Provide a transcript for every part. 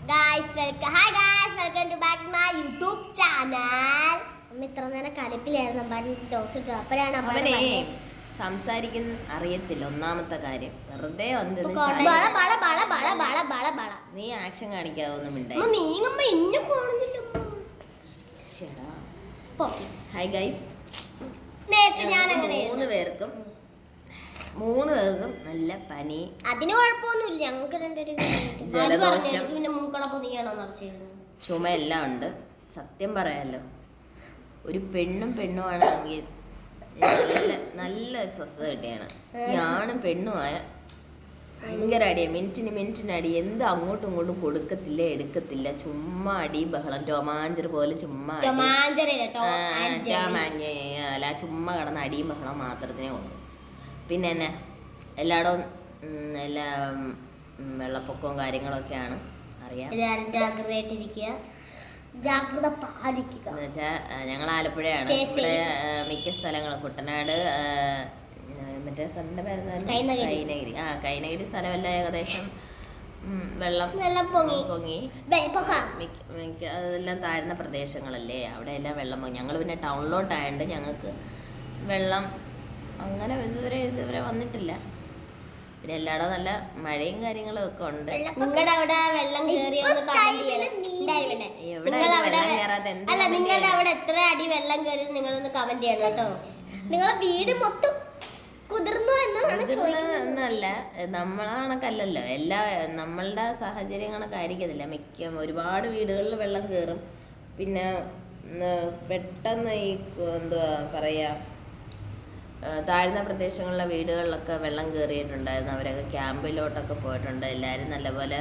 Hi guys welcome to back my YouTube channel. ഇത്ര നേരം കലപ്പിലായിരുന്നു Ambadi dose ഇട്ടു. അപ്പോഴാണ് അവനെ സംസാരിക്കുന്ന അറിയത്തില്ല. ഒന്നാമത്തെ കാര്യം വെറുതെ നീ ആക്ഷൻ കാണിക്കാവൊന്നും നീങ്ങുമ്പോ ഇന്നെ കാണുന്നില്ല. ഹായ് ഗൈസ്, മൂന്ന് പേർക്കും നല്ല പനി. അതിന് കുഴപ്പമൊന്നുമില്ല. ഞങ്ങൾക്ക് ജലദോഷം, ചുമ എല്ലാം ഉണ്ട്. സത്യം പറയാലോ, ഒരു പെണ്ണുമാണെങ്കിൽ നല്ല സ്വസ്ഥത കിട്ടിയാണ്. ഈ ആണും പെണ്ണുമായ ഭയങ്കര അടിയാണ്. മിനിറ്റിന് അടി. എന്ത് അങ്ങോട്ടും ഇങ്ങോട്ടും കൊടുക്കത്തില്ല, എടുക്കത്തില്ല. ചുമ്മാ അടി ബഹളം. ടൊമാഞ്ചർ പോലെ ചുമ്മാ അല്ല, ചുമ്മാ കിടന്ന അടിയും ബഹളം മാത്രത്തിനേ ഉള്ളൂ. പിന്നെ തന്നെ എല്ലായിടവും എല്ലാ വെള്ളപ്പൊക്കവും കാര്യങ്ങളൊക്കെയാണ്. അറിയാം. എന്ന് വെച്ചാൽ ഞങ്ങൾ ആലപ്പുഴയാണ്. ഇവിടെ മിക്ക സ്ഥലങ്ങളും കുട്ടനാട്, മറ്റേ സ്ഥലത്തിന്റെ പേര് കൈനഗിരി. കൈനഗിരി സ്ഥലമെല്ലാം ഏകദേശം വെള്ളം പൊങ്ങി. മിക്ക അതെല്ലാം താഴ്ന്ന പ്രദേശങ്ങളല്ലേ, അവിടെ എല്ലാം വെള്ളം പൊങ്ങി. ഞങ്ങൾ പിന്നെ ടൗണിലോട്ടായതുകൊണ്ട് ഞങ്ങൾക്ക് വെള്ളം അങ്ങനെ ഇതുവരെ വന്നിട്ടില്ല. പിന്നെ എല്ലായിടും നല്ല മഴയും കാര്യങ്ങളും ഒക്കെ ഉണ്ട്. നിങ്ങളുടെ അവിടെ വെള്ളം നിങ്ങളുടെ അവിടെ എത്ര അടി വെള്ളം കയറി നിങ്ങളൊന്ന് കമന്റ് ചെയ്യണം കേട്ടോ. നിങ്ങളെ വീട് മൊത്തം കുതിർന്നു എന്നല്ല, നമ്മളെ കണക്കല്ലല്ലോ. നമ്മളുടെ സാഹചര്യം കണക്കായിരിക്കത്തില്ല. ഒരുപാട് വീടുകളിൽ വെള്ളം കയറും. പിന്നെ പെട്ടെന്ന് ഈ എന്തുവാ പറയാ, താഴ്ന്ന പ്രദേശങ്ങളിലെ വീടുകളിലൊക്കെ വെള്ളം കയറിയിട്ടുണ്ടായിരുന്നു. അവരൊക്കെ ക്യാമ്പിലോട്ടൊക്കെ പോയിട്ടുണ്ട്. എല്ലാവരും നല്ലപോലെ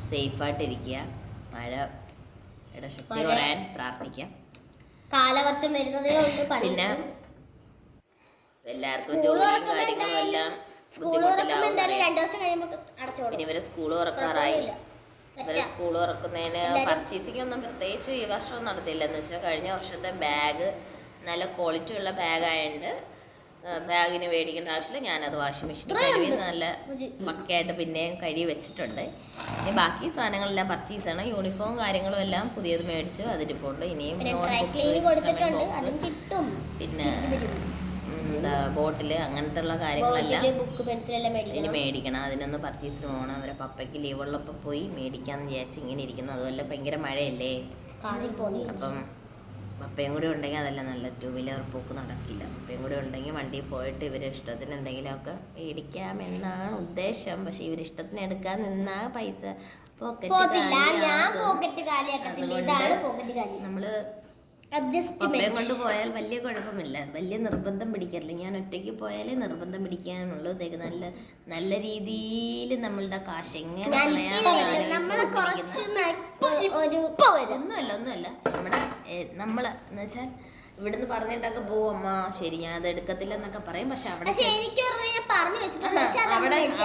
സേഫായിട്ടിരിക്കുക. മഴയുടെ ശക്തി കുറയാൻ പ്രാർത്ഥിക്കാം. കാലവർഷം വരുന്നതേ ഉള്ളൂ. പിന്നെ എല്ലാവർക്കും ജോലിയും കാര്യങ്ങളും എല്ലാം പിന്നെ ഇവരെ സ്കൂൾ തുറക്കാറായി. ഇവരെ സ്കൂൾ തുറക്കുന്നതിന് പർച്ചേസിംഗ് ഒന്നും പ്രത്യേകിച്ച് ഈ വർഷം നടത്തിയില്ല. എന്ന് വെച്ചാൽ കഴിഞ്ഞ വർഷത്തെ ബാഗ് നല്ല ക്വാളിറ്റി ഉള്ള ബാഗായതുകൊണ്ട് ബാഗിന് മേടിക്കേണ്ട ആവശ്യമില്ല. ഞാനത് വാഷിംഗ് മെഷീനിൽ കഴുകി നല്ല പക്കയായിട്ട് പിന്നെയും കഴുകി വെച്ചിട്ടുണ്ട്. ഇനി ബാക്കി സാധനങ്ങളെല്ലാം പർച്ചേസ് ചെയ്യണം. യൂണിഫോം കാര്യങ്ങളും എല്ലാം പുതിയത് മേടിച്ചു, അതിരിപ്പുണ്ട്. ഇനിയും പിന്നെ എന്താ ബോട്ടില് അങ്ങനത്തെ ഉള്ള കാര്യങ്ങളെല്ലാം ഇനി മേടിക്കണം. അതിനൊന്ന് പർച്ചേസിന് പോകണം. അവരെ പപ്പയ്ക്ക് ലീവുള്ളപ്പോൾ പോയി മേടിക്കാമെന്ന് വിചാരിച്ച് ഇങ്ങനെ ഇരിക്കുന്നു. അതുപോലെ ഭയങ്കര മഴയല്ലേ, അപ്പം പപ്പയും കൂടി ഉണ്ടെങ്കിൽ അതെല്ലാം നല്ല. 2 വീലർ പോക്ക് നടക്കില്ല. പപ്പയും കൂടി ഉണ്ടെങ്കിൽ വണ്ടിയിൽ പോയിട്ട് ഇവരെ ഇഷ്ടത്തിന് എന്തെങ്കിലുമൊക്കെ മേടിക്കാമെന്നാണ് ഉദ്ദേശം. പക്ഷെ ഇവരിഷ്ടത്തിന് എടുക്കാൻ നിന്നാ പൈസ നമ്മള് പപ്പയും കൊണ്ട് പോയാൽ വലിയ കുഴപ്പമില്ല. വലിയ നിർബന്ധം പിടിക്കാറില്ല. ഞാൻ ഒറ്റയ്ക്ക് പോയാലേ നിർബന്ധം പിടിക്കാനുള്ളൂ. നല്ല രീതിയിൽ നമ്മളുടെ കാശ് എങ്ങനെ ഒന്നുമല്ല നമ്മള് എന്ന് വെച്ചാൽ ഇവിടുന്ന് പറഞ്ഞിട്ടൊക്കെ പോവും. അമ്മ ശരി ഞാൻ അത് എടുക്കത്തില്ല എന്നൊക്കെ പറയും. പക്ഷെ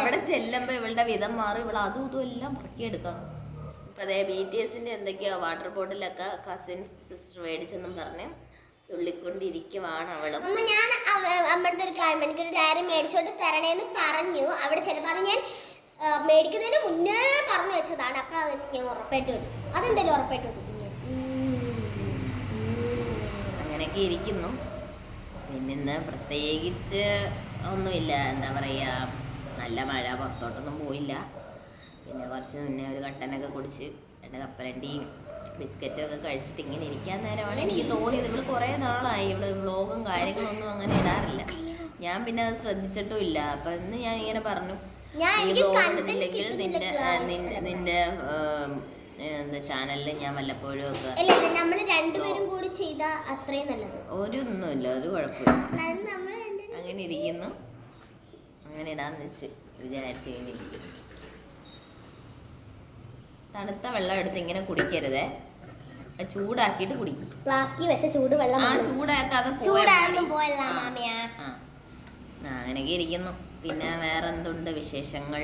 അവിടെ ചെല്ലുമ്പോ ഇവളുടെ വിധം മാറി. ഇവള് അതും ഇതും എല്ലാം പറക്കിയെടുക്കാം. ഇപ്പൊ അതേ BTSന്റെ എന്തൊക്കെയോ വാട്ടർ ബോട്ടിലൊക്കെ കസിൻ സിസ്റ്റർ മേടിച്ചെന്നും പറഞ്ഞ് തുള്ളിക്കൊണ്ടിരിക്കുവാണ് അവളും. ഞാൻ അമ്മയുടെ ഒരു കാര്യം, എനിക്കൊരു ഡയറി മേടിച്ചോണ്ട് തരണേന്ന് പറഞ്ഞു. അവിടെ ചിലപ്പോൾ അത് ഞാൻ മേടിക്കുന്നതിന് മുന്നേ പറഞ്ഞു വെച്ചതാണ്. അപ്പൊ അതിന് ഞാൻ ഉറപ്പായിട്ട് എടുക്കും. അതെന്തായാലും ഉറപ്പായിട്ട് എടുക്കും. അങ്ങനെയൊക്കെ ഇരിക്കുന്നു. പിന്നെ ഇന്ന് പ്രത്യേകിച്ച് ഒന്നുമില്ല. എന്താ പറയാ, നല്ല മഴ, പുറത്തോട്ടൊന്നും പോയില്ല. പിന്നെ കുറച്ച് മുന്നേ ഒരു കട്ടനൊക്കെ കുടിച്ച് 2 കപ്പലണ്ടിയും ബിസ്ക്കറ്റും ഒക്കെ കഴിച്ചിട്ട് ഇങ്ങനെ ഇരിക്കാൻ നേരമാണ് എനിക്ക് തോന്നിയത്. ഇവള് കുറേ നാളായി ഇവള് വ്ളോഗും കാര്യങ്ങളൊന്നും അങ്ങനെ ഇടാറില്ല. ഞാൻ പിന്നെ അത് ശ്രദ്ധിച്ചിട്ടും ഇല്ല. അപ്പം ഇന്ന് ഞാൻ ഇങ്ങനെ പറഞ്ഞു, ഈ വ്ളോഗ് ഇടുന്നില്ലെങ്കിൽ നിന്റെ എന്താ ചാനലിൽ ഞാൻ വല്ലപ്പോഴും ഒക്കെ ഒന്നുമില്ല, ഒരു കുഴപ്പമില്ല. അങ്ങനെ ഇരിക്കുന്നു. അങ്ങനെ ഇടാന്ന് വെച്ച് വിചാരിച്ച് ഇങ്ങനെ ഇരിക്കുന്നു. തണുത്ത വെള്ളം എടുത്ത് ഇങ്ങനെ കുടിക്കരുതേ, ചൂടാക്കിയിട്ട് കുടിക്കും. ഫ്ലാസ്കിൽ വെച്ച ചൂടുവെള്ളം ചൂടാക്കാതെ അങ്ങനെയൊക്കെ ഇരിക്കുന്നു. പിന്നെ വേറെ എന്തുണ്ട് വിശേഷങ്ങൾ?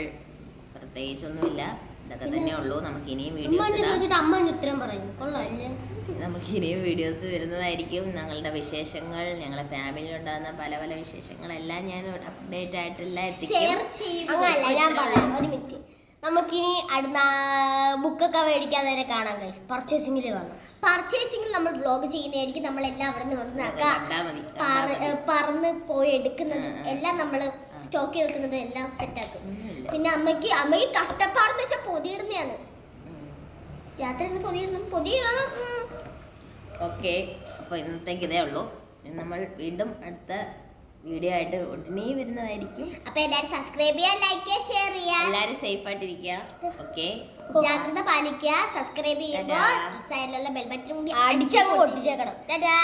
പ്രത്യേകിച്ചൊന്നുമില്ല, ഇതൊക്കെ തന്നെ ഉള്ളൂ. നമുക്ക് ഇനിയും വീഡിയോസ് വരുന്നതായിരിക്കും. ഞങ്ങളുടെ വിശേഷങ്ങൾ, ഞങ്ങളുടെ ഫാമിലിയിൽ ഉണ്ടാകുന്ന പല പല വിശേഷങ്ങളെല്ലാം ഞാൻ അപ്ഡേറ്റ് ആയിട്ടെല്ലാം എത്തിക്കും. നമുക്കിനി അടുത്ത ബുക്കൊക്കെ മേടിക്കാൻ നേരെ കാണാം ഗൈസ്. പർച്ചേസിംഗിൽ കാണാം. പർച്ചേസിംഗിൽ നമ്മൾ വ്ലോഗ് ചെയ്യുന്നതായിരിക്കും. നമ്മളെല്ലാം അവിടെ നിന്ന് പറന്ന് പോയി എടുക്കുന്നതും എല്ലാം നമ്മൾ സ്റ്റോക്ക് വെക്കുന്നതും എല്ലാം സെറ്റാക്കും. പിന്നെ അമ്മയ്ക്ക് കഷ്ടപ്പാടെന്ന് വെച്ചാൽ പൊതിയിടുന്നതാണ്. യാത്ര പൊതിയിടണം. ഓക്കെ, അപ്പോൾ ഇന്നത്തേക്ക് ഇതേ ഉള്ളൂ. നമ്മൾ വീണ്ടും അടുത്ത വീഡിയോ ആയിട്ട് ഉടനെ വരുന്നതായിരിക്കും. അപ്പൊ എല്ലാവരും സബ്സ്ക്രൈബ് ചെയ്യുക, ലൈക്ക് ചെയ്യുക, ഷെയർ ചെയ്യുക. എല്ലാവരും സേഫ് ആയിട്ടിരിക്കുക. ഓക്കെ, ജാഗ്രത പാലിക്കുക. സബ്സ്ക്രൈബ് ചെയ്യുമ്പോൾ സൈഡിലുള്ള ബെൽ ബട്ടൺ കൂടി അടിച്ചങ്ങ് പൊട്ടിച്ചേക്കണം. ടാറ്റാ.